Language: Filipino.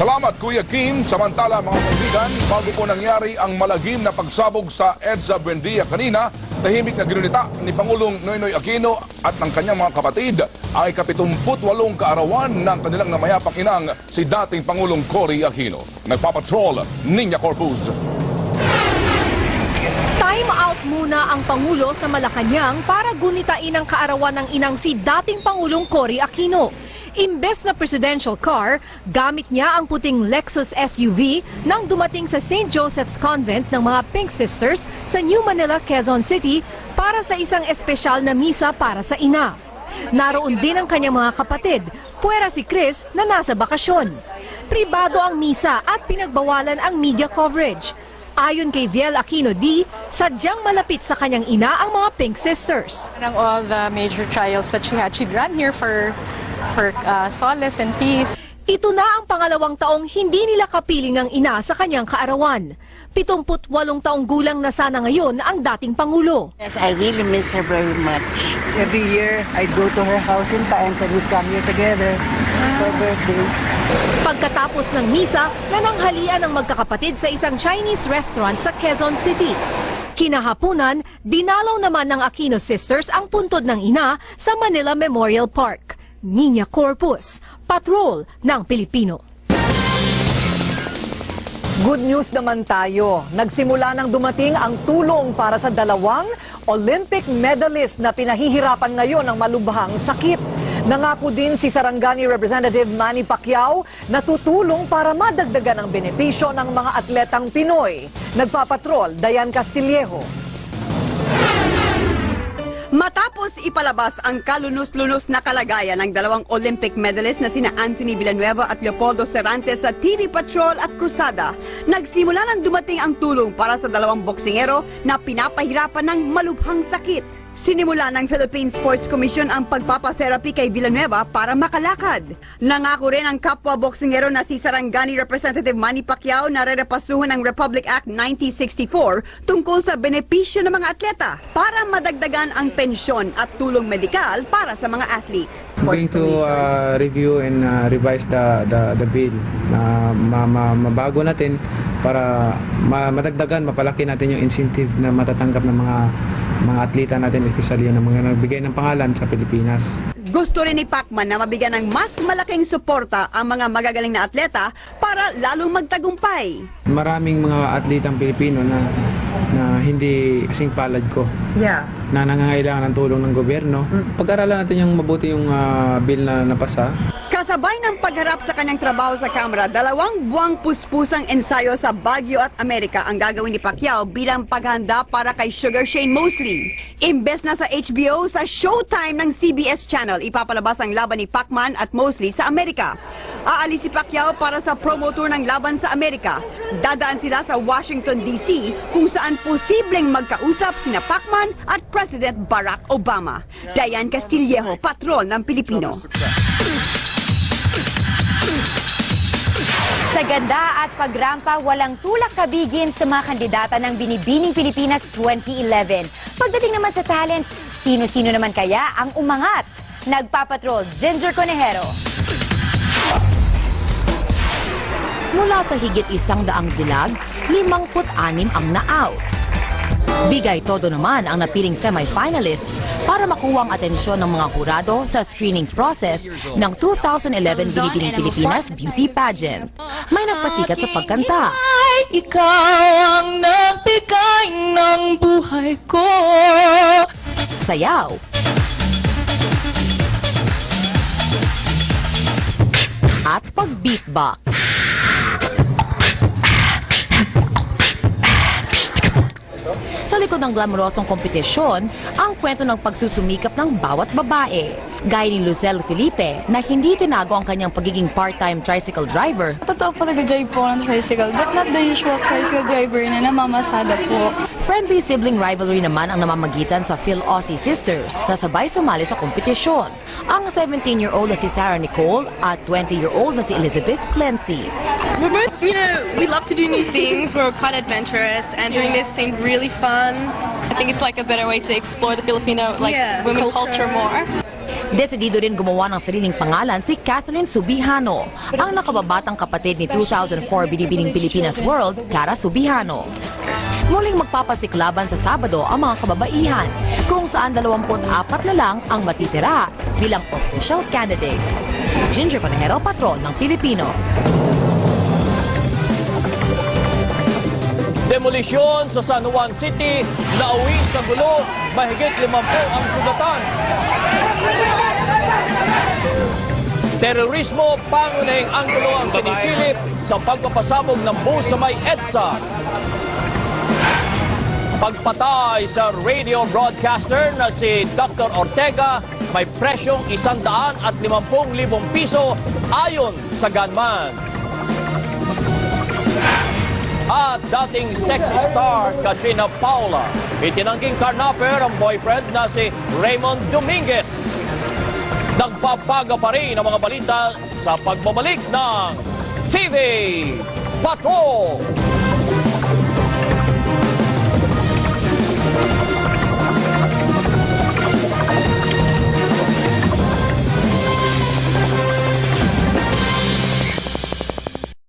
Salamat Kuya Kim. Samantala mga kaibigan, bago po nangyari ang malagim na pagsabog sa EDSA Buendia kanina, tahimik na ginunita ni Pangulong Noynoy Aquino at ng kanyang mga kapatid ang ika-78 kaarawan ng kanilang namayapang inang si dating Pangulong Cory Aquino. Nagpapatrol, Niña Corpus. Time out muna ang Pangulo sa Malacanang para gunitain ang kaarawan ng inang si dating Pangulong Cory Aquino. Imbes na presidential car, gamit niya ang puting Lexus SUV nang dumating sa St. Joseph's Convent ng mga Pink Sisters sa New Manila, Quezon City para sa isang espesyal na misa para sa ina. Naroon din ang kanyang mga kapatid, puwera si Chris na nasa bakasyon. Pribado ang misa at pinagbawalan ang media coverage. Ayon kay Viel Aquino D, sadyang malapit sa kanyang ina ang mga Pink Sisters. All the major trials that she had, she'd run here for solace and peace. Ito na ang pangalawang taong hindi nila kapiling ang ina sa kanyang kaarawan. 78 taong gulang na sana ngayon ang dating Pangulo. Yes, I really miss her very much. Every year, I'd go to her house in times and we'd come here together for her birthday. Pagkatapos ng misa, nananghalian ang magkakapatid sa isang Chinese restaurant sa Quezon City. Kinahapunan, dinalaw naman ng Aquino Sisters ang puntod ng ina sa Manila Memorial Park. Niña Corpus, Patrol ng Pilipino. Good news naman tayo. Nagsimula nang dumating ang tulong para sa dalawang Olympic medalist na pinahihirapan ngayon ng malubhang sakit. Nangako din si Sarangani Representative Manny Pacquiao na tutulong para madagdagan ang benepisyo ng mga atletang Pinoy. Nagpapatrol, Diane Castillejo. Matapos ipalabas ang kalunos-lunos na kalagayan ng dalawang Olympic medalist na sina Anthony Villanueva at Leopoldo Cervantes sa TV Patrol at Cruzada, nagsimula nang dumating ang tulong para sa dalawang boksingero na pinapahirapan ng malubhang sakit. Sinimula ng Philippine Sports Commission ang pagpapatherapy kay Villanueva para makalakad. Nangako rin ang kapwa boksingero na si Sarangani Representative Manny Pacquiao na rerepasuhan ng Republic Act 1964 tungkol sa benepisyo ng mga atleta para madagdagan ang pensyon at tulong medikal para sa mga athlete. I'm going to review and revise the bill na mabago natin para madagdagan, mapalaki natin yung incentive na matatanggap ng mga atleta natin, especially yung mga nagbigay ng pangalan sa Pilipinas. Gusto rin ni Pacman na mabigyan ng mas malaking suporta ang mga magagaling na atleta para lalong magtagumpay. Maraming mga atletang Pilipino na hindi kasing palad ko. Na nangangailangan ng tulong ng gobyerno. Pag-aralan natin yung mabuti yung bill na napasa. Kasabay ng pagharap sa kanyang trabaho sa Kamara, 2 buwang puspusang ensayo sa Baguio at Amerika ang gagawin ni Pacquiao bilang paghanda para kay Sugar Shane Mosley. Imbes na sa HBO, sa Showtime ng CBS Channel, ipapalabas ang laban ni Pacman at Mosley sa Amerika. Aalis si Pacquiao para sa promo tour ng laban sa Amerika. Dadaan sila sa Washington, D.C. kung saan posibleng magkausap sina Pacman at President Barack Obama. Diane Castillejo, Patrol ng Pilipino. Sa ganda at pagrampa, walang tulak kabigin sa mga kandidata ng Binibining Pilipinas 2011. Pagdating naman sa talent, sino-sino naman kaya ang umangat? Nagpapatrol, Ginger Conejero. Mula sa higit 100 dilag, 56 ang na-out. Bigay todo naman ang napiling semi-finalists para makuha ang atensyon ng mga hurado sa screening process ng 2011 Binibining Pilipinas Beauty Pageant. May nagpasikat sa pagkanta. Ikaw ang nagbigay ng buhay ko. Sayaw. At pag-beatbox. Sa likod ng glamorosong kompetisyon, ang kwento ng pagsusumikap ng bawat babae. Gaya ni Lucelle Felipe na hindi tinago ang kanyang pagiging part-time tricycle driver. Totoo po nag-drive po ng tricycle, but not the usual tricycle driver na namamasada po. Friendly sibling rivalry naman ang namamagitan sa Phil-Aussie Sisters na sabay sumali sa kompetisyon. Ang 17-year-old na si Sarah Nicole at 20-year-old na si Elizabeth Clancy. We're both, we love to do new things. We're quite adventurous, and doing this seemed really fun. I think it's like a better way to explore the Filipino women culture more. Desidido rin gumawa ng sariling pangalan si Kathleen Subihano, ang nakababatang kapatid ni 2004 Binibining Pilipinas World, Cara Subihano. Muling magpapasiklaban sa Sabado ang mga kababaihan, kung saan 24 na lang ang matitira bilang official candidates. Ginger Conejero, Patrol ng Pilipino. Demolisyon sa San Juan City, nauwi sa gulo, mahigit 50 ang sugatan. Terorismo, pangunahing anggulo ang sinisilip sa pagpapasabog ng bus sa may EDSA. Pagpatay sa radio broadcaster na si Dr. Ortega, may presyong 150,000 piso ayon sa gunman. At dating sexy star Katrina Paula, itinangging karnaper ang boyfriend na si Raymond Dominguez. Nagpapaga pa rin ang mga balita sa pagbabalik ng TV Patrol!